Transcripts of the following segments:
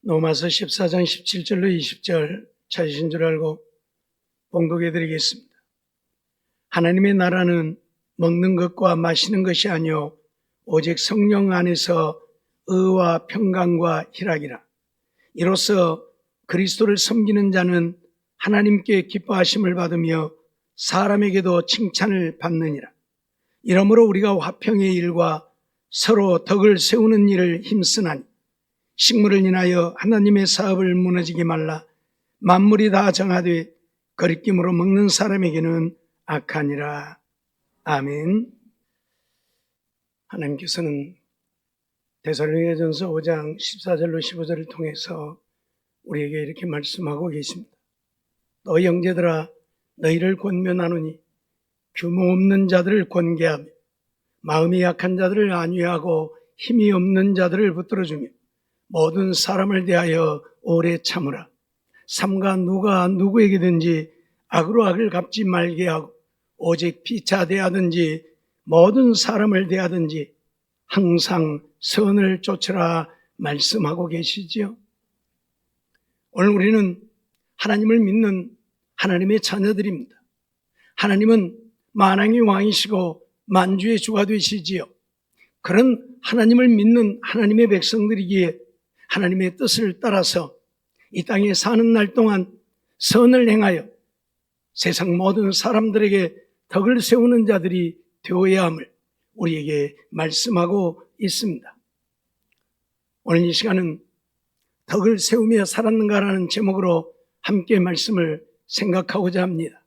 로마서 14장 17절로 20절 찾으신 줄 알고 봉독해 드리겠습니다. 하나님의 나라는 먹는 것과 마시는 것이 아니요 오직 성령 안에서 의와 평강과 희락이라. 이로써 그리스도를 섬기는 자는 하나님께 기뻐하심을 받으며 사람에게도 칭찬을 받느니라. 이러므로 우리가 화평의 일과 서로 덕을 세우는 일을 힘쓰나니 식물을 인하여 하나님의 사업을 무너지게 말라. 만물이 다 정하되 거리낌으로 먹는 사람에게는 악하니라. 아멘. 하나님께서는 데살로니가전서 5장 14절로 15절을 통해서 우리에게 이렇게 말씀하고 계십니다. 너 형제들아, 너희를 권면하노니 규모 없는 자들을 권계하며 마음이 약한 자들을 안위하고 힘이 없는 자들을 붙들어주며 모든 사람을 대하여 오래 참으라. 삼가 누가 누구에게든지 악으로 악을 갚지 말게 하고 오직 피차 대하든지 모든 사람을 대하든지 항상 선을 쫓으라 말씀하고 계시지요. 오늘 우리는 하나님을 믿는 하나님의 자녀들입니다. 하나님은 만왕의 왕이시고 만주의 주가 되시지요. 그런 하나님을 믿는 하나님의 백성들이기에 하나님의 뜻을 따라서 이 땅에 사는 날 동안 선을 행하여 세상 모든 사람들에게 덕을 세우는 자들이 되어야 함을 우리에게 말씀하고 있습니다. 오늘 이 시간은 덕을 세우며 살았는가라는 제목으로 함께 말씀을 생각하고자 합니다.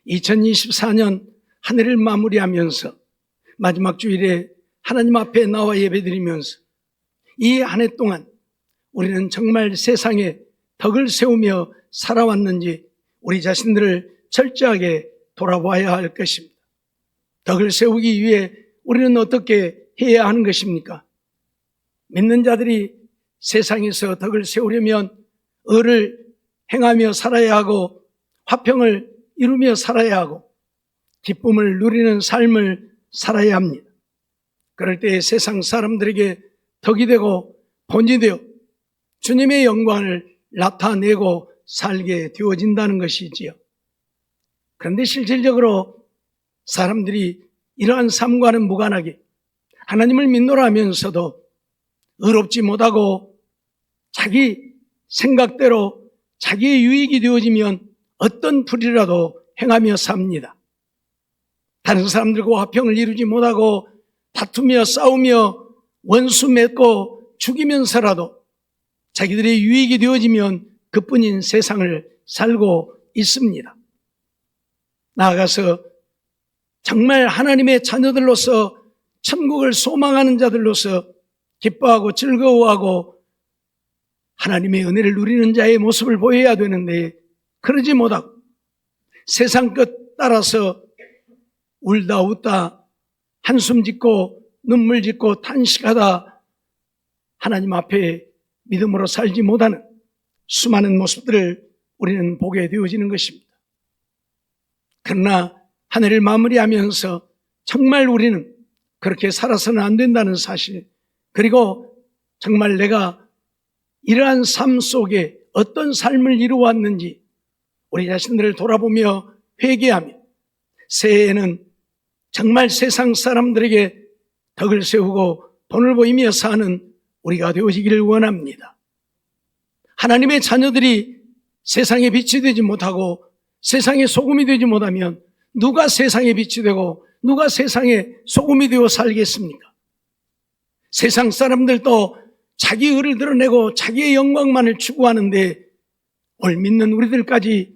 2024년 한 해를 마무리하면서 마지막 주일에 하나님 앞에 나와 예배드리면서 이 한 해 동안 우리는 정말 세상에 덕을 세우며 살아왔는지 우리 자신들을 철저하게 돌아봐야 할 것입니다. 덕을 세우기 위해 우리는 어떻게 해야 하는 것입니까? 믿는 자들이 세상에서 덕을 세우려면 의를 행하며 살아야 하고 화평을 이루며 살아야 하고 기쁨을 누리는 삶을 살아야 합니다. 그럴 때 세상 사람들에게 덕이 되고 본이 되어 주님의 영광을 나타내고 살게 되어진다는 것이지요. 그런데 실질적으로 사람들이 이러한 삶과는 무관하게 하나님을 믿노라 하면서도 의롭지 못하고 자기 생각대로 자기의 유익이 되어지면 어떤 불이라도 행하며 삽니다. 다른 사람들과 화평을 이루지 못하고 다투며 싸우며 원수 맺고 죽이면서라도 자기들의 유익이 되어지면 그뿐인 세상을 살고 있습니다. 나아가서 정말 하나님의 자녀들로서 천국을 소망하는 자들로서 기뻐하고 즐거워하고 하나님의 은혜를 누리는 자의 모습을 보여야 되는데 그러지 못하고 세상 끝 따라서 울다 웃다 한숨 짓고 눈물 짓고 탄식하다 하나님 앞에 믿음으로 살지 못하는 수많은 모습들을 우리는 보게 되어지는 것입니다. 그러나 한 해를 마무리하면서 정말 우리는 그렇게 살아서는 안 된다는 사실, 그리고 정말 내가 이러한 삶 속에 어떤 삶을 이루어왔는지 우리 자신들을 돌아보며 회개하며 새해에는 정말 세상 사람들에게 덕을 세우고 본을 보이며 사는 우리가 되어지기를 원합니다. 하나님의 자녀들이 세상에 빛이 되지 못하고 세상에 소금이 되지 못하면 누가 세상에 빛이 되고 누가 세상에 소금이 되어 살겠습니까? 세상 사람들도 자기 의를 드러내고 자기의 영광만을 추구하는데 오늘 믿는 우리들까지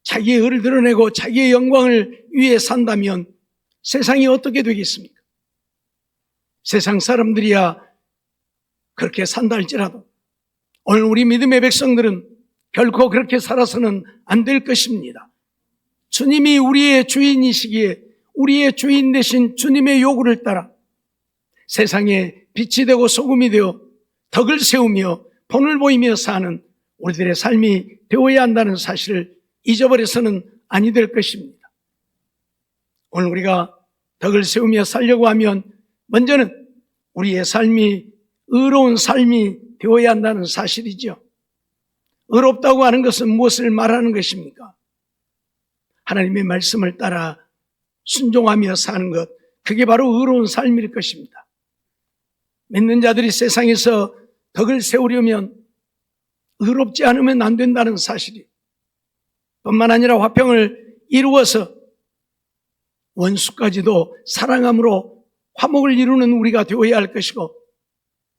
자기의 의를 드러내고 자기의 영광을 위해 산다면 세상이 어떻게 되겠습니까? 세상 사람들이야 그렇게 산다 할지라도 오늘 우리 믿음의 백성들은 결코 그렇게 살아서는 안 될 것입니다. 주님이 우리의 주인이시기에 우리의 주인 되신 주님의 요구를 따라 세상에 빛이 되고 소금이 되어 덕을 세우며 본을 보이며 사는 우리들의 삶이 되어야 한다는 사실을 잊어버려서는 아니 될 것입니다. 오늘 우리가 덕을 세우며 살려고 하면 먼저는 우리의 삶이 의로운 삶이 되어야 한다는 사실이죠. 의롭다고 하는 것은 무엇을 말하는 것입니까? 하나님의 말씀을 따라 순종하며 사는 것, 그게 바로 의로운 삶일 것입니다. 믿는 자들이 세상에서 덕을 세우려면 의롭지 않으면 안 된다는 사실이, 뿐만 아니라 화평을 이루어서 원수까지도 사랑함으로 화목을 이루는 우리가 되어야 할 것이고,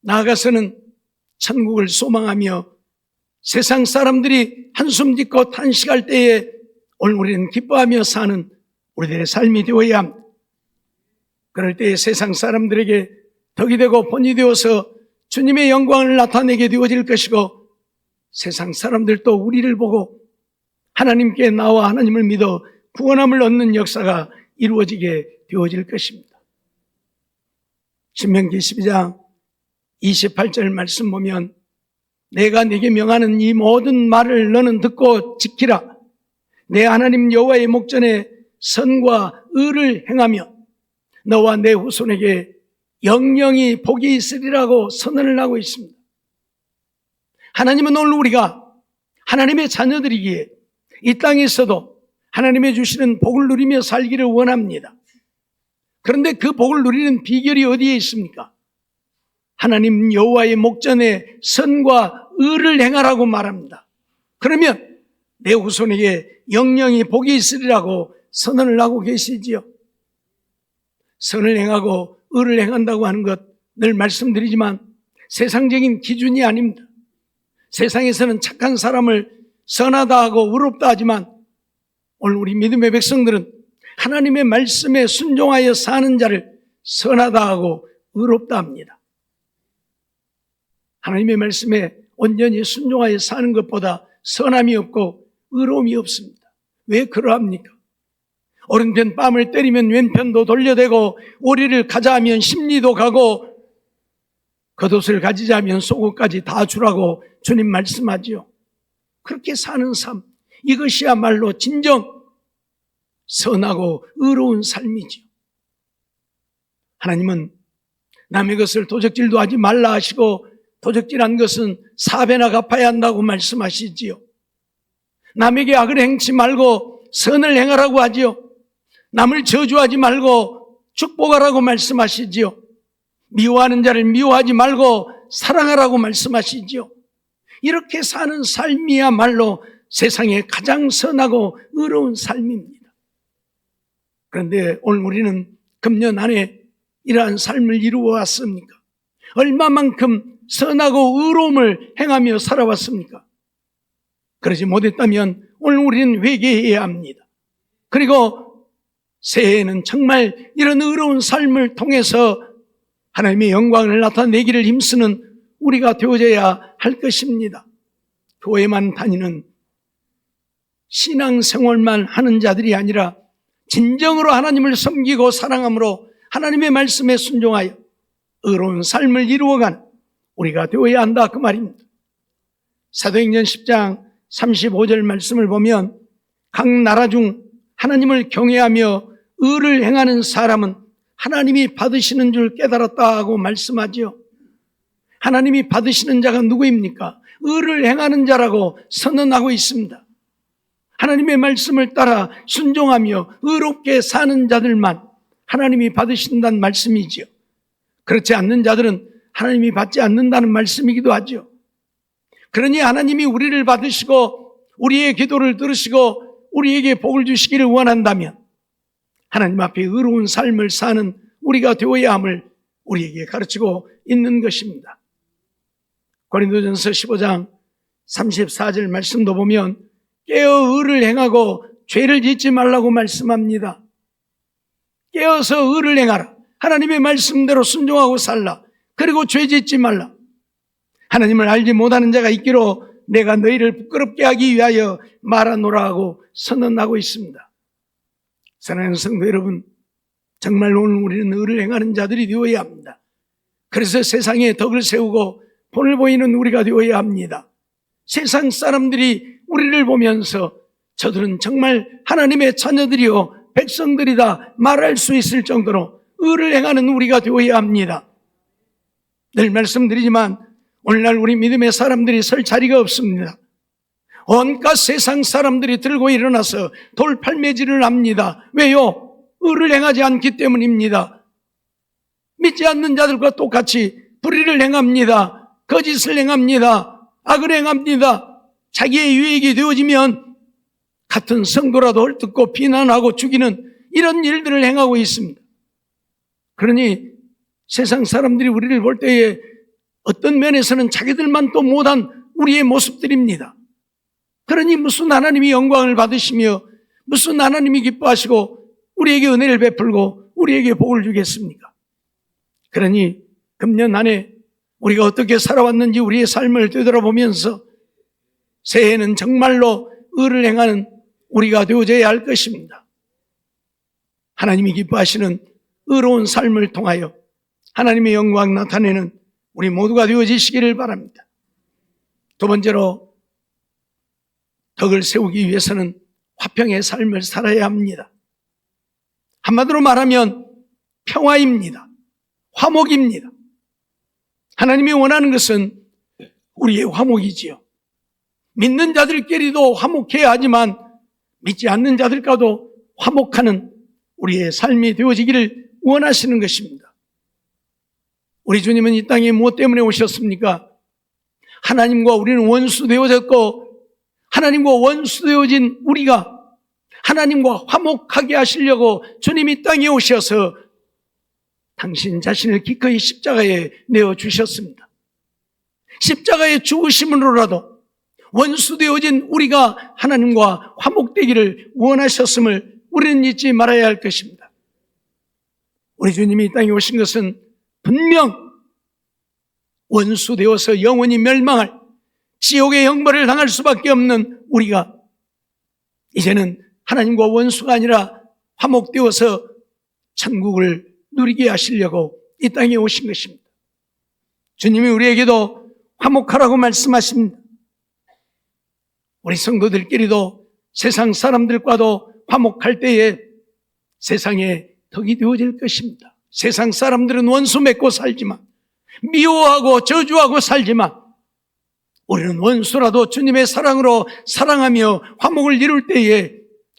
나아가서는 천국을 소망하며 세상 사람들이 한숨 짓고 탄식할 때에 오늘 우리는 기뻐하며 사는 우리들의 삶이 되어야 합니다. 그럴 때에 세상 사람들에게 덕이 되고 본이 되어서 주님의 영광을 나타내게 되어질 것이고, 세상 사람들도 우리를 보고 하나님께 나와 하나님을 믿어 구원함을 얻는 역사가 이루어지게 되어질 것입니다. 신명기 12장 28절 말씀 보면, 내가 네게 명하는 이 모든 말을 너는 듣고 지키라. 내 하나님 여호와의 목전에 선과 의를 행하며 너와 내 후손에게 영영이 복이 있으리라고 선언을 하고 있습니다. 하나님은 오늘 우리가 하나님의 자녀들이기에 이 땅에 있어도 하나님의 주시는 복을 누리며 살기를 원합니다. 그런데 그 복을 누리는 비결이 어디에 있습니까? 하나님 여호와의 목전에 선과 의를 행하라고 말합니다. 그러면 내 후손에게 영영이 복이 있으리라고 선언을 하고 계시지요. 선을 행하고 의를 행한다고 하는 것 늘 말씀드리지만 세상적인 기준이 아닙니다. 세상에서는 착한 사람을 선하다 하고 의롭다 하지만 오늘 우리 믿음의 백성들은 하나님의 말씀에 순종하여 사는 자를 선하다 하고 의롭다 합니다. 하나님의 말씀에 온전히 순종하여 사는 것보다 선함이 없고 의로움이 없습니다. 왜 그러합니까? 오른편 뺨을 때리면 왼편도 돌려대고, 오리를 가자 하면 심리도 가고, 겉옷을 가지자 하면 속옷까지 다 주라고 주님 말씀하지요. 그렇게 사는 삶, 이것이야말로 진정 선하고 의로운 삶이지요. 하나님은 남의 것을 도적질도 하지 말라 하시고, 도적질한 것은 4배나 갚아야 한다고 말씀하시지요. 남에게 악을 행치 말고 선을 행하라고 하지요. 남을 저주하지 말고 축복하라고 말씀하시지요. 미워하는 자를 미워하지 말고 사랑하라고 말씀하시지요. 이렇게 사는 삶이야말로 세상에 가장 선하고 의로운 삶입니다. 그런데 오늘 우리는 금년 안에 이러한 삶을 이루어 왔습니까? 얼마만큼 선하고 의로움을 행하며 살아왔습니까? 그러지 못했다면 오늘 우리는 회개해야 합니다. 그리고 새해에는 정말 이런 의로운 삶을 통해서 하나님의 영광을 나타내기를 힘쓰는 우리가 되어져야 할 것입니다. 교회만 다니는 신앙생활만 하는 자들이 아니라 진정으로 하나님을 섬기고 사랑함으로 하나님의 말씀에 순종하여 의로운 삶을 이루어가는 우리가 되어야 한다, 그 말입니다. 사도행전 10장 35절 말씀을 보면, 각 나라 중 하나님을 경외하며 의를 행하는 사람은 하나님이 받으시는 줄 깨달았다고 말씀하지요. 하나님이 받으시는 자가 누구입니까? 의를 행하는 자라고 선언하고 있습니다. 하나님의 말씀을 따라 순종하며 의롭게 사는 자들만 하나님이 받으신다는 말씀이지요. 그렇지 않는 자들은 하나님이 받지 않는다는 말씀이기도 하죠. 그러니 하나님이 우리를 받으시고 우리의 기도를 들으시고 우리에게 복을 주시기를 원한다면 하나님 앞에 의로운 삶을 사는 우리가 되어야 함을 우리에게 가르치고 있는 것입니다. 고린도전서 15장 34절 말씀도 보면 깨어 의를 행하고 죄를 짓지 말라고 말씀합니다. 깨어서 의를 행하라. 하나님의 말씀대로 순종하고 살라. 그리고 죄 짓지 말라. 하나님을 알지 못하는 자가 있기로 내가 너희를 부끄럽게 하기 위하여 말하노라 하고 선언하고 있습니다. 사랑하는 성도 여러분, 정말 오늘 우리는 의를 행하는 자들이 되어야 합니다. 그래서 세상에 덕을 세우고 본을 보이는 우리가 되어야 합니다. 세상 사람들이 우리를 보면서 저들은 정말 하나님의 자녀들이요 백성들이다 말할 수 있을 정도로 의를 행하는 우리가 되어야 합니다. 늘 말씀드리지만 오늘날 우리 믿음의 사람들이 설 자리가 없습니다. 온갖 세상 사람들이 들고 일어나서 돌팔매질을 합니다. 왜요? 의를 행하지 않기 때문입니다. 믿지 않는 자들과 똑같이 불의를 행합니다. 거짓을 행합니다. 악을 행합니다. 자기의 유익이 되어지면 같은 성도라도 헐뜯고 비난하고 죽이는 이런 일들을 행하고 있습니다. 그러니 세상 사람들이 우리를 볼 때에 어떤 면에서는 자기들만 또 못한 우리의 모습들입니다. 그러니 무슨 하나님이 영광을 받으시며 무슨 하나님이 기뻐하시고 우리에게 은혜를 베풀고 우리에게 복을 주겠습니까? 그러니 금년 한 해 우리가 어떻게 살아왔는지 우리의 삶을 되돌아보면서 새해에는 정말로 의를 행하는 우리가 되어져야 할 것입니다. 하나님이 기뻐하시는 의로운 삶을 통하여 하나님의 영광 나타내는 우리 모두가 되어지시기를 바랍니다. 두 번째로 덕을 세우기 위해서는 화평의 삶을 살아야 합니다. 한마디로 말하면 평화입니다. 화목입니다. 하나님이 원하는 것은 우리의 화목이지요. 믿는 자들끼리도 화목해야 하지만 믿지 않는 자들과도 화목하는 우리의 삶이 되어지기를 원하시는 것입니다. 우리 주님은 이 땅에 무엇 때문에 오셨습니까? 하나님과 우리는 원수 되어졌고 하나님과 원수 되어진 우리가 하나님과 화목하게 하시려고 주님이 이 땅에 오셔서 당신 자신을 기꺼이 십자가에 내어주셨습니다. 십자가에 죽으심으로라도 원수 되어진 우리가 하나님과 화목되기를 원하셨음을 우리는 잊지 말아야 할 것입니다. 우리 주님이 이 땅에 오신 것은 분명 원수 되어서 영원히 멸망할 지옥의 형벌을 당할 수밖에 없는 우리가 이제는 하나님과 원수가 아니라 화목되어서 천국을 누리게 하시려고 이 땅에 오신 것입니다. 주님이 우리에게도 화목하라고 말씀하십니다. 우리 성도들끼리도 세상 사람들과도 화목할 때에 세상에 덕이 되어질 것입니다. 세상 사람들은 원수 맺고 살지만 미워하고 저주하고 살지만 우리는 원수라도 주님의 사랑으로 사랑하며 화목을 이룰 때에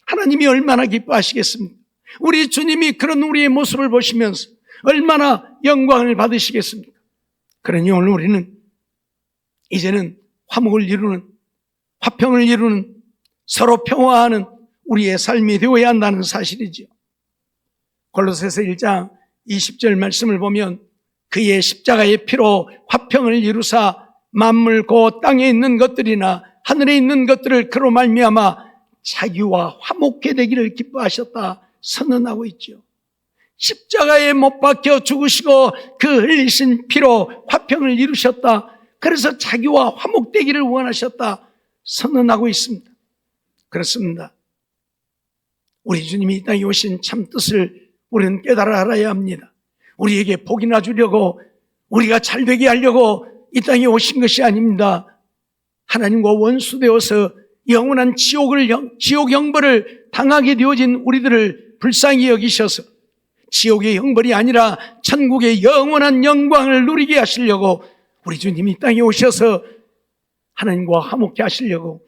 하나님이 얼마나 기뻐하시겠습니까? 우리 주님이 그런 우리의 모습을 보시면서 얼마나 영광을 받으시겠습니까? 그러니 오늘 우리는 이제는 화목을 이루는, 화평을 이루는, 서로 평화하는 우리의 삶이 되어야 한다는 사실이죠. 골로새서 1장 20절 말씀을 보면 그의 십자가의 피로 화평을 이루사 만물 곧 땅에 있는 것들이나 하늘에 있는 것들을 그로 말미암아 자기와 화목해 되기를 기뻐하셨다 선언하고 있죠. 십자가에 못 박혀 죽으시고 그 흘리신 피로 화평을 이루셨다. 그래서 자기와 화목되기를 원하셨다 선언하고 있습니다. 그렇습니다. 우리 주님이 이 땅에 오신 참 뜻을 우리는 깨달아 알아야 합니다. 우리에게 복이나 주려고 우리가 잘되게 하려고 이 땅에 오신 것이 아닙니다. 하나님과 원수되어서 영원한 지옥 형벌을 당하게 되어진 우리들을 불쌍히 여기셔서 지옥의 형벌이 아니라 천국의 영원한 영광을 누리게 하시려고 우리 주님이 이 땅에 오셔서 하나님과 화목케 하시려고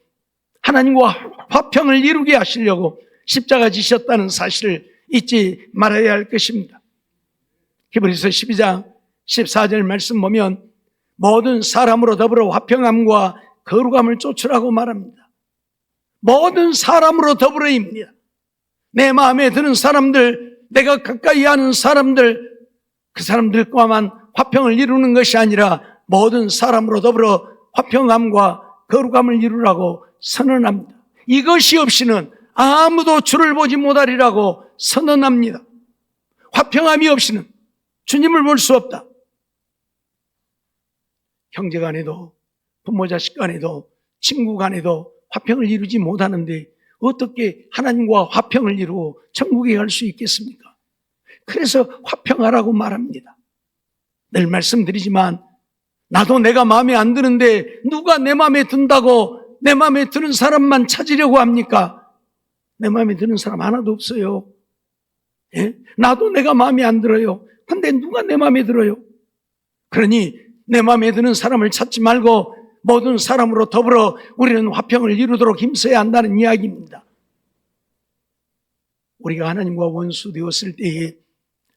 하나님과 화평을 이루게 하시려고 십자가 지셨다는 사실을 잊지 말아야 할 것입니다. 히브리서 12장 14절 말씀 보면 모든 사람으로 더불어 화평함과 거룩함을 쫓으라고 말합니다. 모든 사람으로 더불어입니다. 내 마음에 드는 사람들, 내가 가까이 하는 사람들, 그 사람들과만 화평을 이루는 것이 아니라 모든 사람으로 더불어 화평함과 거룩함을 이루라고 선언합니다. 이것이 없이는 아무도 주를 보지 못하리라고 선언합니다. 화평함이 없이는 주님을 볼 수 없다. 형제 간에도 부모 자식 간에도 친구 간에도 화평을 이루지 못하는데 어떻게 하나님과 화평을 이루고 천국에 갈 수 있겠습니까? 그래서 화평하라고 말합니다. 늘 말씀드리지만 나도 내가 마음에 안 드는데 누가 내 마음에 든다고 내 마음에 드는 사람만 찾으려고 합니까? 내 마음에 드는 사람 하나도 없어요. 예? 나도 내가 마음에 안 들어요. 근데 누가 내 마음에 들어요? 그러니 내 마음에 드는 사람을 찾지 말고 모든 사람으로 더불어 우리는 화평을 이루도록 힘써야 한다는 이야기입니다. 우리가 하나님과 원수 되었을 때에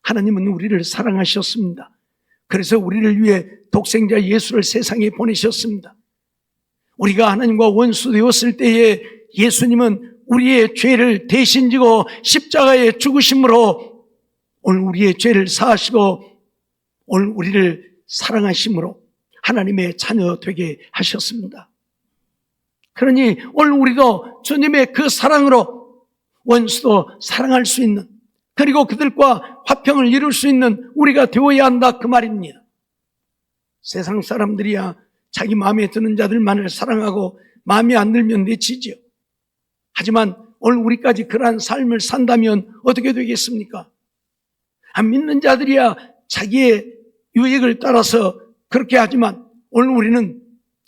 하나님은 우리를 사랑하셨습니다. 그래서 우리를 위해 독생자 예수를 세상에 보내셨습니다. 우리가 하나님과 원수 되었을 때에 예수님은 우리의 죄를 대신 지고 십자가에 죽으심으로 오늘 우리의 죄를 사하시고 오늘 우리를 사랑하심으로 하나님의 자녀 되게 하셨습니다. 그러니 오늘 우리도 주님의 그 사랑으로 원수도 사랑할 수 있는, 그리고 그들과 화평을 이룰 수 있는 우리가 되어야 한다, 그 말입니다. 세상 사람들이야 자기 마음에 드는 자들만을 사랑하고 마음에 안 들면 내치지요. 하지만 오늘 우리까지 그러한 삶을 산다면 어떻게 되겠습니까? 안 믿는 자들이야 자기의 유익을 따라서 그렇게 하지만 오늘 우리는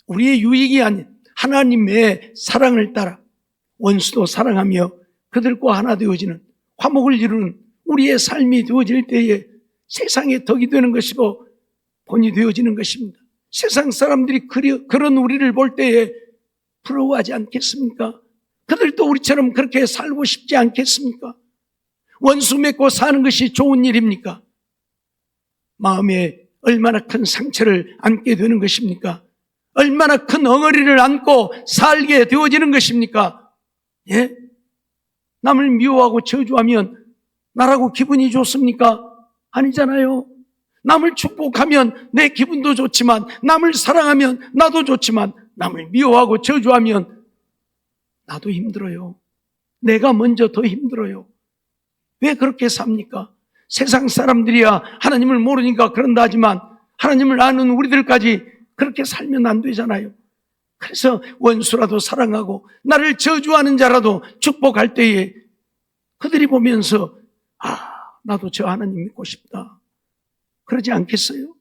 우리의 유익이 아닌 하나님의 사랑을 따라 원수도 사랑하며 그들과 하나 되어지는 화목을 이루는 우리의 삶이 되어질 때에 세상의 덕이 되는 것이고 본이 되어지는 것입니다. 세상 사람들이 그런 우리를 볼 때에 부러워하지 않겠습니까? 그들도 우리처럼 그렇게 살고 싶지 않겠습니까? 원수 맺고 사는 것이 좋은 일입니까? 마음에 얼마나 큰 상처를 안게 되는 것입니까? 얼마나 큰 엉어리를 안고 살게 되어지는 것입니까? 예? 남을 미워하고 저주하면 나라고 기분이 좋습니까? 아니잖아요. 남을 축복하면 내 기분도 좋지만, 남을 사랑하면 나도 좋지만, 남을 미워하고 저주하면 나도 힘들어요. 내가 먼저 더 힘들어요. 왜 그렇게 삽니까? 세상 사람들이야 하나님을 모르니까 그런다 하지만 하나님을 아는 우리들까지 그렇게 살면 안 되잖아요. 그래서 원수라도 사랑하고 나를 저주하는 자라도 축복할 때에 그들이 보면서 나도 저 하나님 믿고 싶다, 그러지 않겠어요?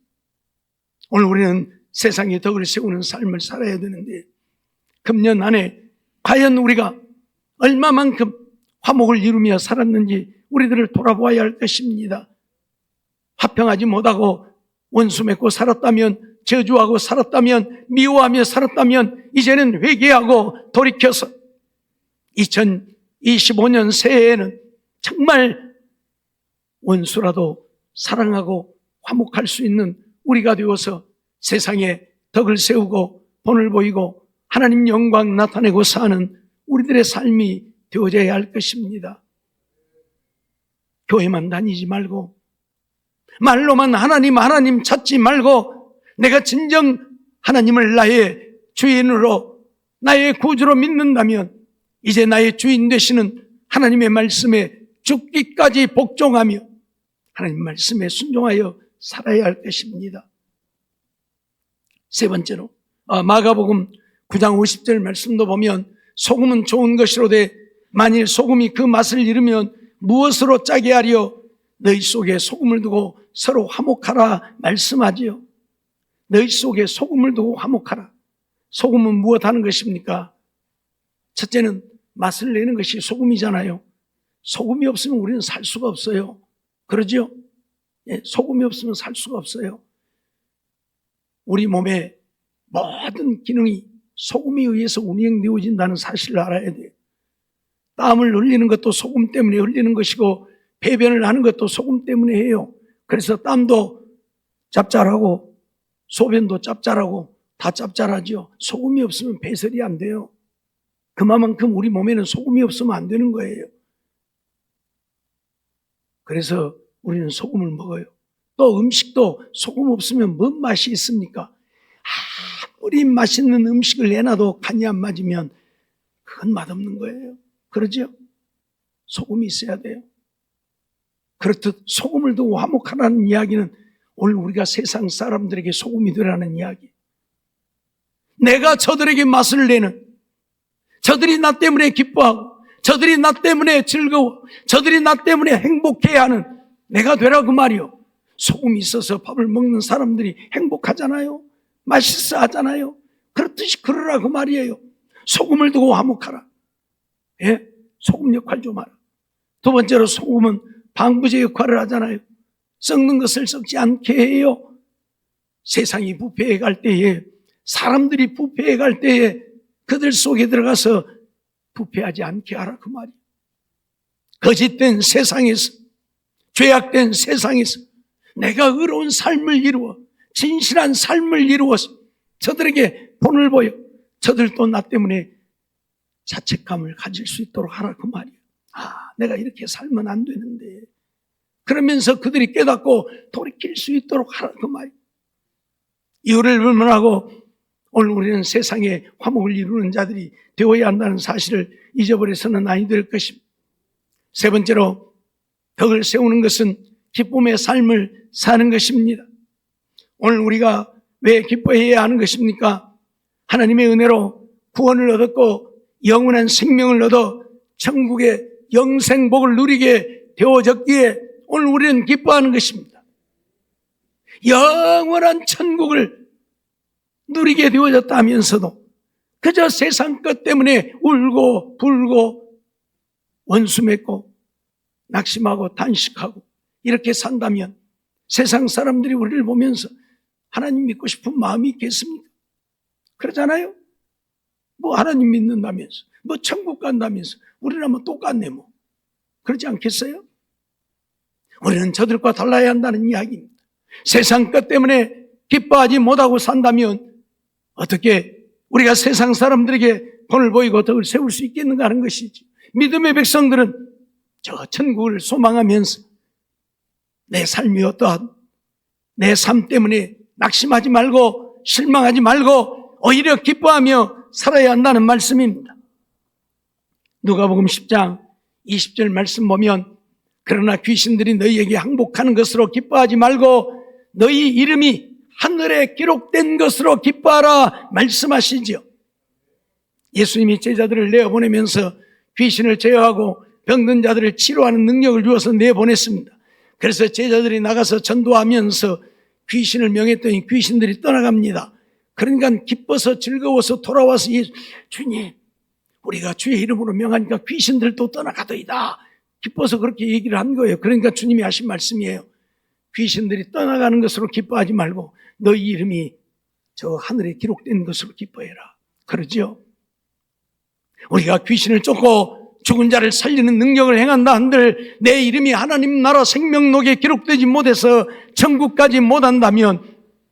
오늘 우리는 세상에 덕을 세우는 삶을 살아야 되는데 금년 안에 과연 우리가 얼마만큼 화목을 이루며 살았는지 우리들을 돌아보아야 할 것입니다. 화평하지 못하고 원수 맺고 살았다면, 저주하고 살았다면, 미워하며 살았다면 이제는 회개하고 돌이켜서 2025년 새해에는 정말 원수라도 사랑하고 화목할 수 있는 우리가 되어서 세상에 덕을 세우고 본을 보이고 하나님 영광 나타내고 사는 우리들의 삶이 되어져야 할 것입니다. 교회만 다니지 말고 말로만 하나님 찾지 말고 내가 진정 하나님을 나의 주인으로 나의 구주로 믿는다면 이제 나의 주인 되시는 하나님의 말씀에 죽기까지 복종하며 하나님 말씀에 순종하여 살아야 할 것입니다. 세 번째로 마가복음 9장 50절 말씀도 보면 소금은 좋은 것이로되 만일 소금이 그 맛을 잃으면 무엇으로 짜게 하려 너희 속에 소금을 두고 서로 화목하라 말씀하지요. 너희 속에 소금을 두고 화목하라. 소금은 무엇 하는 것입니까? 첫째는 맛을 내는 것이 소금이잖아요. 소금이 없으면 우리는 살 수가 없어요. 그러죠? 예, 소금이 없으면 살 수가 없어요. 우리 몸의 모든 기능이 소금에 의해서 운행되어진다는 사실을 알아야 돼요. 땀을 흘리는 것도 소금 때문에 흘리는 것이고 배변을 하는 것도 소금 때문에 해요. 그래서 땀도 짭짤하고 소변도 짭짤하고 다 짭짤하죠. 소금이 없으면 배설이 안 돼요. 그만큼 우리 몸에는 소금이 없으면 안 되는 거예요. 그래서 우리는 소금을 먹어요. 또 음식도 소금 없으면 뭔 맛이 있습니까? 아무리 맛있는 음식을 내놔도 간이 안 맞으면 그건 맛없는 거예요. 그러죠? 소금이 있어야 돼요. 그렇듯 소금을 두고 화목하라는 이야기는 오늘 우리가 세상 사람들에게 소금이 되라는 이야기. 내가 저들에게 맛을 내는, 저들이 나 때문에 기뻐하고 저들이 나 때문에 즐거워, 저들이 나 때문에 행복해하는 내가 되라 그 말이요. 소금이 있어서 밥을 먹는 사람들이 행복하잖아요. 맛있어 하잖아요. 그렇듯이 그러라 그 말이에요. 소금을 두고 화목하라. 예? 소금 역할 좀 하라. 두 번째로 소금은 방부제 역할을 하잖아요. 썩는 것을 썩지 않게 해요. 세상이 부패해 갈 때에, 사람들이 부패해 갈 때에 그들 속에 들어가서 부패하지 않게 하라 그 말이에요. 거짓된 세상에서, 죄악된 세상에서 내가 의로운 삶을 이루어 진실한 삶을 이루어서 저들에게 본을 보여 저들도 나 때문에 자책감을 가질 수 있도록 하라 그 말이에요. 내가 이렇게 살면 안 되는데, 그러면서 그들이 깨닫고 돌이킬 수 있도록 하라 그 말이에요. 이유를 불문하고 오늘 우리는 세상에 화목을 이루는 자들이 되어야 한다는 사실을 잊어버려서는 아니 될 것입니다. 세 번째로, 덕을 세우는 것은 기쁨의 삶을 사는 것입니다. 오늘 우리가 왜 기뻐해야 하는 것입니까? 하나님의 은혜로 구원을 얻었고 영원한 생명을 얻어 천국의 영생복을 누리게 되어졌기에 오늘 우리는 기뻐하는 것입니다. 영원한 천국을 누리게 되어졌다면서도 그저 세상 것 때문에 울고 불고 원수 맺고 낙심하고 단식하고 이렇게 산다면 세상 사람들이 우리를 보면서 하나님 믿고 싶은 마음이 있겠습니까? 그러잖아요. 뭐 하나님 믿는다면서, 뭐 천국 간다면서, 우리라면 똑같네 뭐. 그렇지 않겠어요? 우리는 저들과 달라야 한다는 이야기입니다. 세상 것 때문에 기뻐하지 못하고 산다면 어떻게 우리가 세상 사람들에게 본을 보이고 덕을 세울 수 있겠는가 하는 것이지. 믿음의 백성들은 저 천국을 소망하면서 내 삶이 어떠한, 내 삶 때문에 낙심하지 말고 실망하지 말고 오히려 기뻐하며 살아야 한다는 말씀입니다. 누가복음 10장 20절 말씀 보면, 그러나 귀신들이 너희에게 항복하는 것으로 기뻐하지 말고 너희 이름이 하늘에 기록된 것으로 기뻐하라 말씀하시지요. 예수님이 제자들을 내어보내면서 귀신을 제어하고 병든 자들을 치료하는 능력을 주어서 내보냈습니다. 그래서 제자들이 나가서 전도하면서 귀신을 명했더니 귀신들이 떠나갑니다. 그러니까 기뻐서 즐거워서 돌아와서 주님, 우리가 주의 이름으로 명하니까 귀신들도 떠나가더이다. 기뻐서 그렇게 얘기를 한 거예요. 그러니까 주님이 하신 말씀이에요. 귀신들이 떠나가는 것으로 기뻐하지 말고 너희 이름이 저 하늘에 기록된 것으로 기뻐해라. 그러죠? 우리가 귀신을 쫓고 죽은 자를 살리는 능력을 행한다 한들 내 이름이 하나님 나라 생명록에 기록되지 못해서 천국까지 못한다면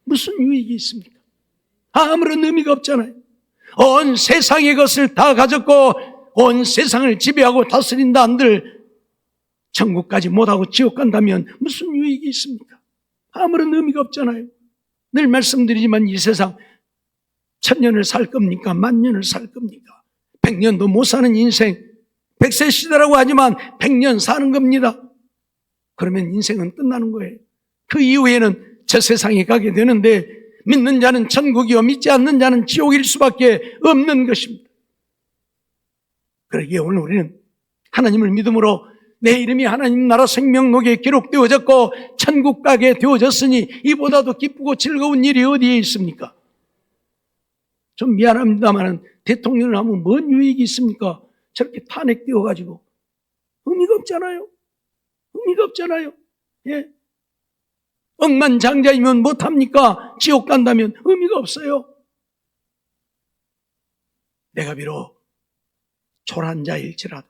무슨 유익이 있습니까? 아무런 의미가 없잖아요. 온 세상의 것을 다 가졌고 온 세상을 지배하고 다스린다 한들 천국까지 못하고 지옥 간다면 무슨 유익이 있습니까? 아무런 의미가 없잖아요. 늘 말씀드리지만 이 세상 1000년을 살 겁니까? 10,000년을 살 겁니까? 100년도 못 사는 인생, 100세 시대라고 하지만 100년 사는 겁니다. 그러면 인생은 끝나는 거예요. 그 이후에는 저 세상에 가게 되는데 믿는 자는 천국이요 믿지 않는 자는 지옥일 수밖에 없는 것입니다. 그러기에 오늘 우리는 하나님을 믿음으로 내 이름이 하나님 나라 생명록에 기록되어졌고 천국 가게 되어졌으니 이보다도 기쁘고 즐거운 일이 어디에 있습니까? 좀 미안합니다만 대통령을 하면 뭔 유익이 있습니까? 저렇게 탄핵되어가지고 의미가 없잖아요. 의미가 없잖아요. 예. 억만장자이면 못합니까? 지옥 간다면 의미가 없어요. 내가 비록 초라한 자일지라도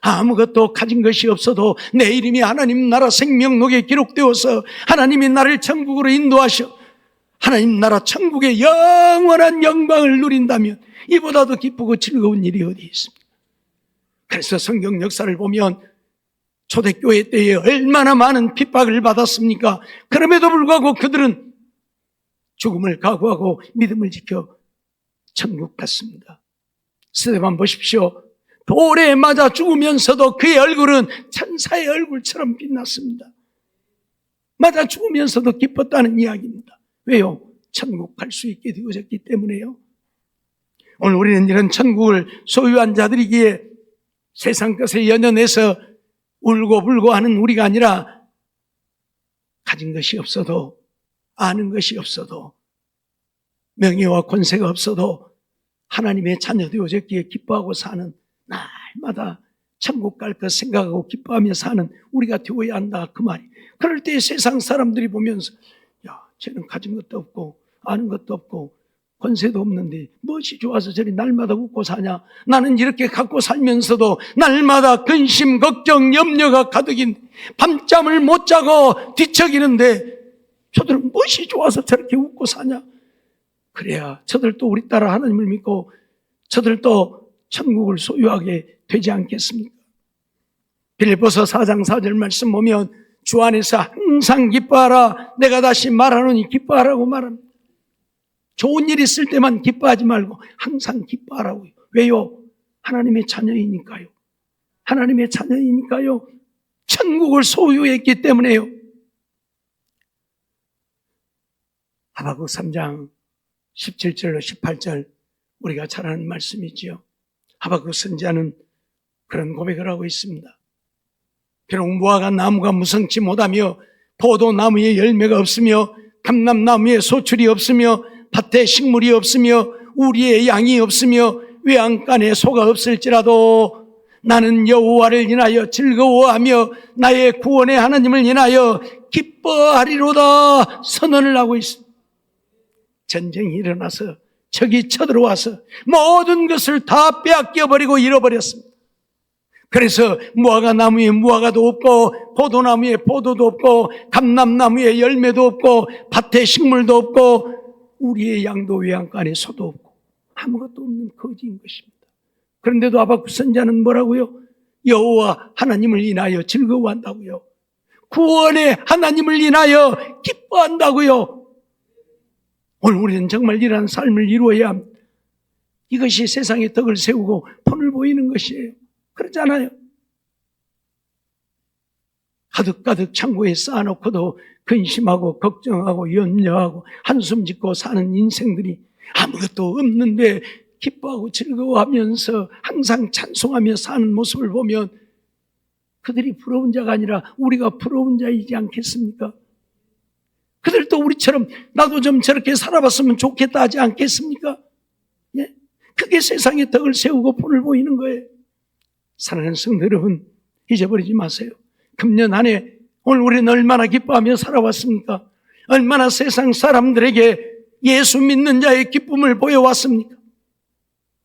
아무것도 가진 것이 없어도 내 이름이 하나님 나라 생명록에 기록되어서 하나님이 나를 천국으로 인도하셔 하나님 나라 천국의 영원한 영광을 누린다면 이보다도 기쁘고 즐거운 일이 어디 있습니까? 그래서 성경 역사를 보면 초대교회 때에 얼마나 많은 핍박을 받았습니까? 그럼에도 불구하고 그들은 죽음을 각오하고 믿음을 지켜 천국 갔습니다. 스데반 보십시오. 돌에 맞아 죽으면서도 그의 얼굴은 천사의 얼굴처럼 빛났습니다. 맞아 죽으면서도 기뻤다는 이야기입니다. 왜요? 천국 갈 수 있게 되어졌기 때문에요. 오늘 우리는 이런 천국을 소유한 자들이기에 세상 것에 연연해서 울고불고 하는 우리가 아니라 가진 것이 없어도 아는 것이 없어도 명예와 권세가 없어도 하나님의 자녀 되어졌기에 기뻐하고 사는 날마다 천국 갈 것 생각하고 기뻐하며 사는 우리가 되어야 한다 그 말이. 그럴 때 세상 사람들이 보면서 야 쟤는 가진 것도 없고 아는 것도 없고 권세도 없는데 무엇이 좋아서 저리 날마다 웃고 사냐? 나는 이렇게 갖고 살면서도 날마다 근심, 걱정, 염려가 가득인 밤잠을 못 자고 뒤척이는데 저들은 무엇이 좋아서 저렇게 웃고 사냐? 그래야 저들도 우리 따라 하나님을 믿고 저들도 천국을 소유하게 되지 않겠습니까? 빌립보서 4장 4절 말씀 보면 주 안에서 항상 기뻐하라. 내가 다시 말하노니 기뻐하라고 말합니다. 좋은 일 있을 때만 기뻐하지 말고 항상 기뻐하라고요. 왜요? 하나님의 자녀이니까요. 하나님의 자녀이니까요. 천국을 소유했기 때문에요. 하박국 3장 17절로 18절 우리가 잘 아는 말씀이지요. 하박국 선지자는 그런 고백을 하고 있습니다. 비록 무화과 나무가 무성치 못하며 포도나무에 열매가 없으며 감람나무에 소출이 없으며 밭에 식물이 없으며 우리의 양이 없으며 외양간에 소가 없을지라도 나는 여호와를 인하여 즐거워하며 나의 구원의 하나님을 인하여 기뻐하리로다 선언을 하고 있습니다. 전쟁이 일어나서 적이 쳐들어와서 모든 것을 다 빼앗겨버리고 잃어버렸습니다. 그래서 무화과 나무에 무화과도 없고 포도나무에 포도도 없고 감람나무에 열매도 없고 밭에 식물도 없고 우리의 양도 외양간에 소도 없고 아무것도 없는 거지인 것입니다. 그런데도 하박국 선지자는 뭐라고요? 여호와 하나님을 인하여 즐거워한다고요. 구원의 하나님을 인하여 기뻐한다고요. 오늘 우리는 정말 이러한 삶을 이루어야 합니다. 이것이 세상에 덕을 세우고 본을 보이는 것이에요. 그렇잖아요. 가득가득 창고에 쌓아놓고도 근심하고 걱정하고 염려하고 한숨 짓고 사는 인생들이 아무것도 없는데 기뻐하고 즐거워하면서 항상 찬송하며 사는 모습을 보면 그들이 부러운 자가 아니라 우리가 부러운 자이지 않겠습니까? 그들도 우리처럼 나도 좀 저렇게 살아봤으면 좋겠다 하지 않겠습니까? 예? 그게 세상에 덕을 세우고 본을 보이는 거예요. 사랑하는 성도 여러분, 잊어버리지 마세요. 금년 한 해 오늘 우리는 얼마나 기뻐하며 살아왔습니까? 얼마나 세상 사람들에게 예수 믿는 자의 기쁨을 보여왔습니까?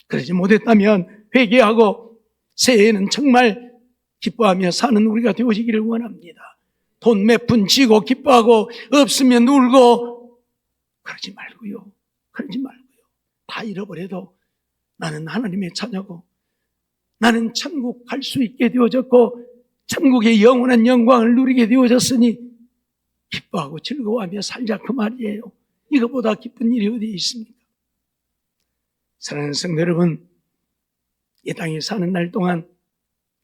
그러지 못했다면 회개하고 새해에는 정말 기뻐하며 사는 우리가 되어지기를 원합니다. 돈 몇 푼 쥐고 기뻐하고 없으면 울고 그러지 말고요. 그러지 말고요. 다 잃어버려도 나는 하나님의 자녀고 나는 천국 갈 수 있게 되어졌고 천국의 영원한 영광을 누리게 되어졌으니 기뻐하고 즐거워하며 살자 그 말이에요. 이것보다 기쁜 일이 어디 있습니까? 사랑하는 성도 여러분, 이 땅에 사는 날 동안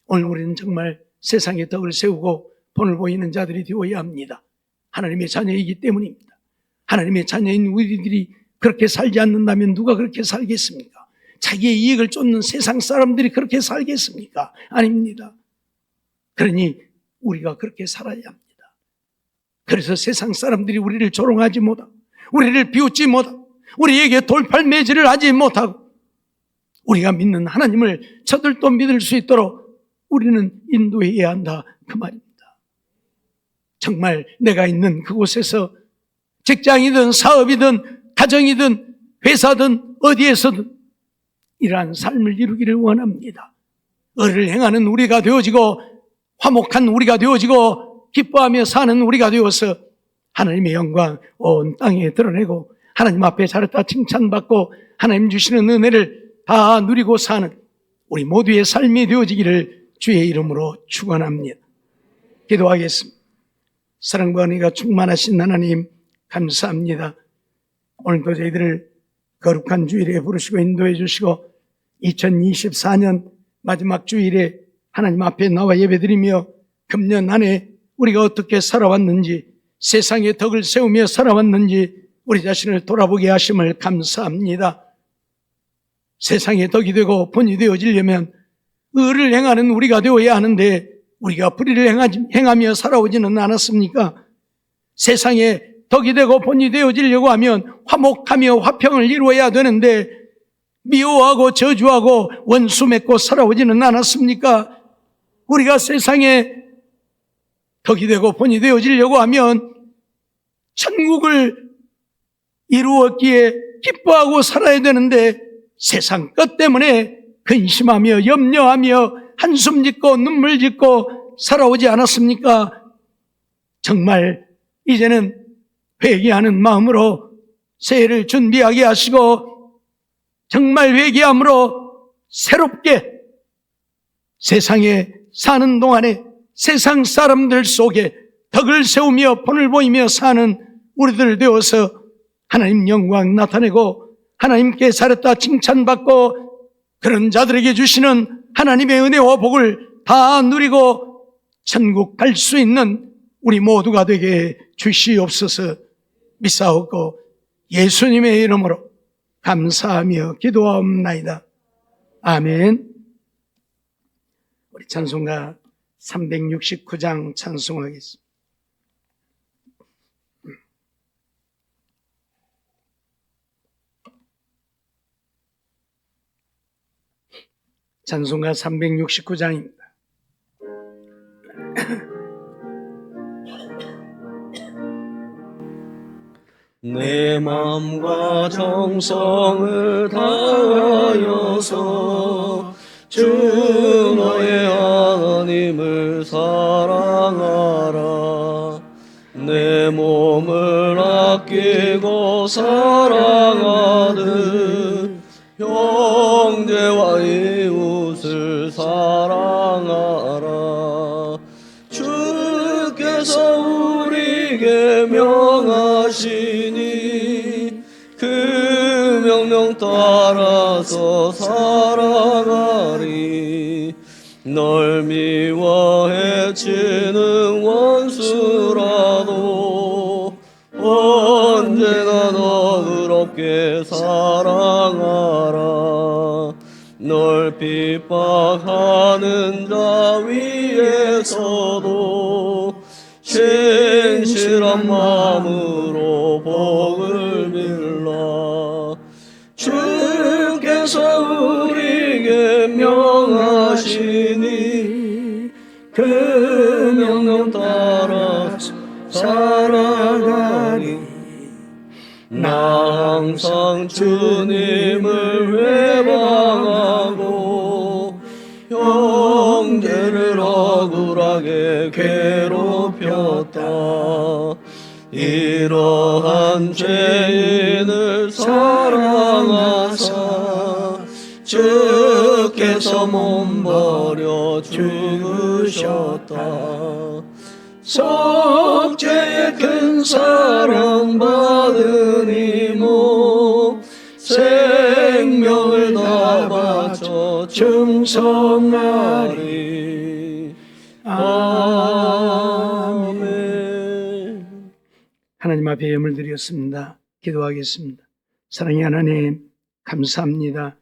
오늘 우리는 정말 세상의 덕을 세우고 본을 보이는 자들이 되어야 합니다. 하나님의 자녀이기 때문입니다. 하나님의 자녀인 우리들이 그렇게 살지 않는다면 누가 그렇게 살겠습니까? 자기의 이익을 쫓는 세상 사람들이 그렇게 살겠습니까? 아닙니다. 그러니 우리가 그렇게 살아야 합니다. 그래서 세상 사람들이 우리를 조롱하지 못하고 우리를 비웃지 못하고 우리에게 돌팔매질을 하지 못하고 우리가 믿는 하나님을 저들도 믿을 수 있도록 우리는 인도해야 한다 그 말입니다. 정말 내가 있는 그곳에서 직장이든 사업이든 가정이든 회사든 어디에서든 이러한 삶을 이루기를 원합니다. 의를 행하는 우리가 되어지고 화목한 우리가 되어지고 기뻐하며 사는 우리가 되어서 하나님의 영광 온 땅에 드러내고 하나님 앞에 잘했다 칭찬받고 하나님 주시는 은혜를 다 누리고 사는 우리 모두의 삶이 되어지기를 주의 이름으로 축원합니다. 기도하겠습니다. 사랑과 은혜가 충만하신 하나님 감사합니다. 오늘도 저희들을 거룩한 주일에 부르시고 인도해 주시고 2024년 마지막 주일에 하나님 앞에 나와 예배드리며 금년 한 해 우리가 어떻게 살아왔는지 세상의 덕을 세우며 살아왔는지 우리 자신을 돌아보게 하심을 감사합니다. 세상의 덕이 되고 본이 되어지려면 의를 행하는 우리가 되어야 하는데 우리가 불의를 행하며 살아오지는 않았습니까? 세상에 덕이 되고 본이 되어지려고 하면 화목하며 화평을 이루어야 되는데 미워하고 저주하고 원수 맺고 살아오지는 않았습니까? 우리가 세상에 덕이 되고 본이 되어지려고 하면 천국을 이루었기에 기뻐하고 살아야 되는데 세상 것 때문에 근심하며 염려하며 한숨 짓고 눈물 짓고 살아오지 않았습니까? 정말 이제는 회개하는 마음으로 새해를 준비하게 하시고 정말 회개함으로 새롭게 세상에 사는 동안에 세상 사람들 속에 덕을 세우며 본을 보이며 사는 우리들 되어서 하나님 영광 나타내고 하나님께 잘했다 칭찬받고 그런 자들에게 주시는 하나님의 은혜와 복을 다 누리고 천국 갈 수 있는 우리 모두가 되게 주시옵소서. 믿사옵고 예수님의 이름으로 감사하며 기도하옵나이다. 아멘. 우리 찬송가 369장 찬송하겠습니다. 찬송가 369장입니다. 내 맘과 정성을 다하여서 주 너의 하나님을 사랑하라. 내 몸을 아끼고 사랑하듯 형제와 이웃을 사랑하라. 주께서 우리에게 명하시니 그 명령 따라서 살아가리. 널 미워해 치는 원수라도 언제나 너그럽게 사랑하라. 널 핍박하는 자 위에서도 진실한 마음으로 복을 빌라. 주께서 우리에게 명하시니 그 명령 따라 살아가리. 나 항상 주님을 회방하고 형제를 억울하게 괴롭혔다. 이러한 죄인을 사랑하사 주께서 몸버려 죽으셨다. 속죄의 큰 사랑 받은 이몸 생명을 다 바쳐 충성하리. 아멘. 하나님 앞에 예물 드렸습니다. 기도하겠습니다. 사랑의 하나님 감사합니다.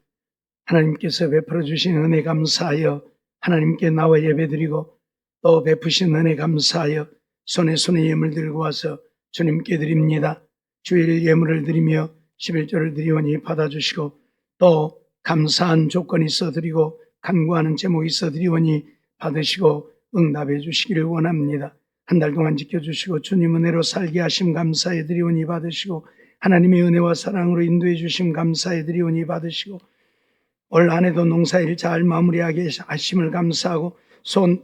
하나님께서 베풀어 주신 은혜 감사하여 하나님께 나와 예배드리고 또 베푸신 은혜 감사하여 손에 예물 들고 와서 주님께 드립니다. 주일 예물을 드리며 11조를 드리오니 받아주시고 또 감사한 조건이 있어 드리고 간구하는 제목이 있어 드리오니 받으시고 응답해 주시기를 원합니다. 한 달 동안 지켜주시고 주님 은혜로 살게 하심 감사해 드리오니 받으시고 하나님의 은혜와 사랑으로 인도해 주심 감사해 드리오니 받으시고 올 한 해도 농사일 잘 마무리하게 하심을 감사하고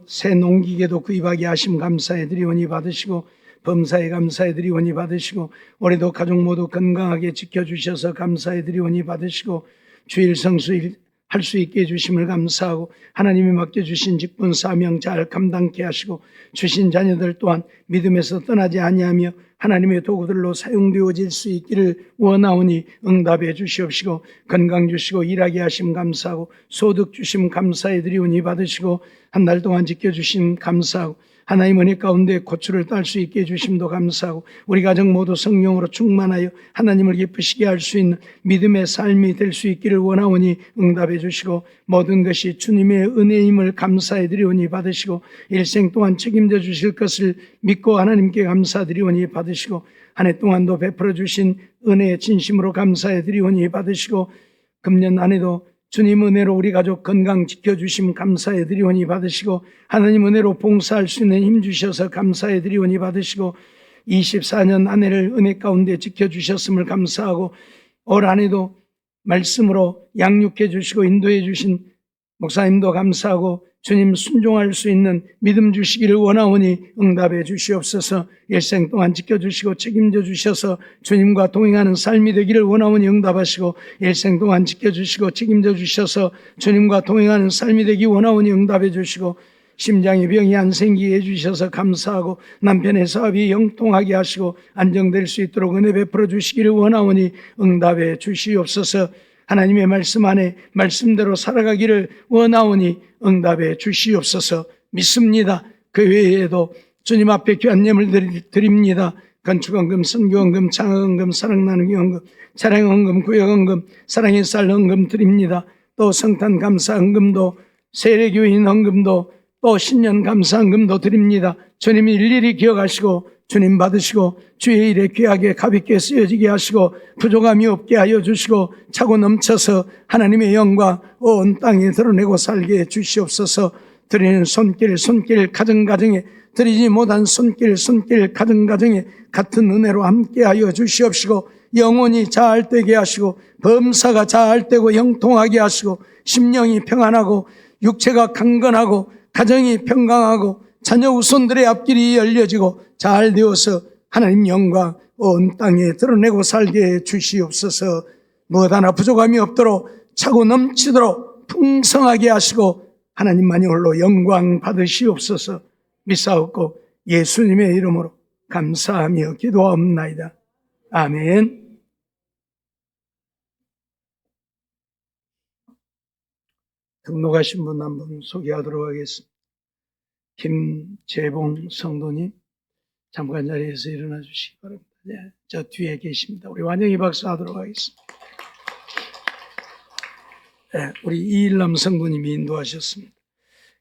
새 농기계도 구입하게 하심 감사해 드리오니 받으시고 범사에 감사해 드리오니 받으시고 올해도 가족 모두 건강하게 지켜주셔서 감사해 드리오니 받으시고 주일 성수일 할 수 있게 해주심을 감사하고 하나님이 맡겨주신 직분 사명 잘 감당케 하시고 주신 자녀들 또한 믿음에서 떠나지 아니하며 하나님의 도구들로 사용되어질 수 있기를 원하오니 응답해 주시옵시고 건강 주시고 일하게 하심 감사하고 소득 주심 감사해 드리오니 받으시고 한 달 동안 지켜주심 감사하고 하나님 은혜 가운데 고추를 딸 수 있게 해주심도 감사하고 우리 가정 모두 성령으로 충만하여 하나님을 기쁘시게 할 수 있는 믿음의 삶이 될 수 있기를 원하오니 응답해 주시고 모든 것이 주님의 은혜임을 감사해 드리오니 받으시고 일생 동안 책임져 주실 것을 믿고 하나님께 감사드리오니 받으시고 한 해 동안도 베풀어 주신 은혜의 진심으로 감사해 드리오니 받으시고 금년 안에도 주님 은혜로 우리 가족 건강 지켜주심 감사해 드리오니 받으시고 하나님 은혜로 봉사할 수 있는 힘 주셔서 감사해 드리오니 받으시고 24년 한 해를 은혜 가운데 지켜주셨음을 감사하고 올 한 해도 말씀으로 양육해 주시고 인도해 주신 목사님도 감사하고 주님 순종할 수 있는 믿음 주시기를 원하오니 응답해 주시옵소서. 일생 동안 지켜주시고 책임져 주셔서 주님과 동행하는 삶이 되기를 원하오니 응답하시고 일생 동안 지켜주시고 책임져 주셔서 주님과 동행하는 삶이 되기 원하오니 응답해 주시고 심장의 병이 안 생기게 해주셔서 감사하고 남편의 사업이 영통하게 하시고 안정될 수 있도록 은혜 베풀어 주시기를 원하오니 응답해 주시옵소서. 하나님의 말씀 안에 말씀대로 살아가기를 원하오니 응답해 주시옵소서. 믿습니다. 그 외에도 주님 앞에 귀한 예물을 드립니다. 건축헌금, 선교헌금, 장학헌금, 사랑나누기 헌금, 차량헌금, 구역헌금, 사랑의 쌀 헌금 드립니다. 또 성탄 감사 헌금도, 세례교인 헌금도, 또 신년 감사 헌금도 드립니다. 주님이 일일이 기억하시고 주님 받으시고 주의 일에 귀하게 가볍게 쓰여지게 하시고 부족함이 없게 하여 주시고 차고 넘쳐서 하나님의 영광 온 땅에 드러내고 살게 주시옵소서. 드리는 손길 가정가정에 드리지 못한 손길 가정가정에 같은 은혜로 함께 하여 주시옵시고 영혼이 자알되게 하시고 범사가 자알되고 형통하게 하시고 심령이 평안하고 육체가 강건하고 가정이 평강하고 자녀 후손들의 앞길이 열려지고 잘 되어서 하나님 영광 온 땅에 드러내고 살게 주시옵소서. 무엇 하나 부족함이 없도록 차고 넘치도록 풍성하게 하시고 하나님만이 홀로 영광 받으시옵소서. 믿사옵고 예수님의 이름으로 감사하며 기도하옵나이다. 아멘. 등록하신 분 한 분 소개하도록 하겠습니다. 김재봉 성도님, 잠깐 자리에서 일어나 주시기 바랍니다. 네, 저 뒤에 계십니다. 우리 완영이 박수 하도록 하겠습니다. 네, 우리 이일남 성도님이 인도하셨습니다.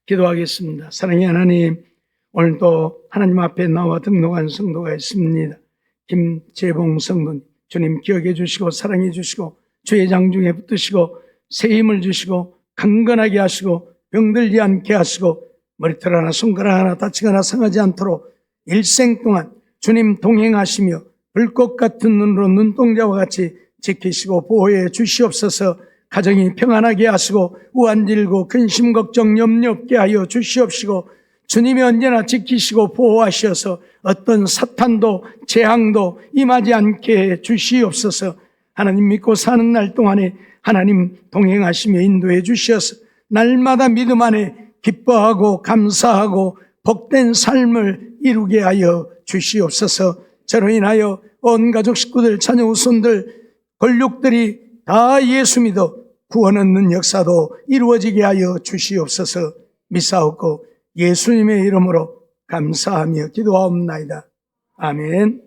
기도하겠습니다. 사랑의 하나님, 오늘도 하나님 앞에 나와 등록한 성도가 있습니다. 김재봉 성도님, 주님 기억해 주시고 사랑해 주시고 주의 장중에 붙드시고 새 힘을 주시고 강건하게 하시고 병들지 않게 하시고 머리털 하나 손가락 하나 다치거나 상하지 않도록 일생 동안 주님 동행하시며 불꽃 같은 눈으로 눈동자와 같이 지키시고 보호해 주시옵소서. 가정이 평안하게 하시고 우환질고 근심 걱정 염려 없게 하여 주시옵시고 주님이 언제나 지키시고 보호하셔서 어떤 사탄도 재앙도 임하지 않게 해 주시옵소서. 하나님 믿고 사는 날 동안에 하나님 동행하시며 인도해 주셔서 날마다 믿음 안에 기뻐하고 감사하고 복된 삶을 이루게 하여 주시옵소서. 저로 인하여 온 가족 식구들 자녀 후손들 권력들이 다 예수 믿어 구원 얻는 역사도 이루어지게 하여 주시옵소서. 믿사옵고 예수님의 이름으로 감사하며 기도하옵나이다. 아멘.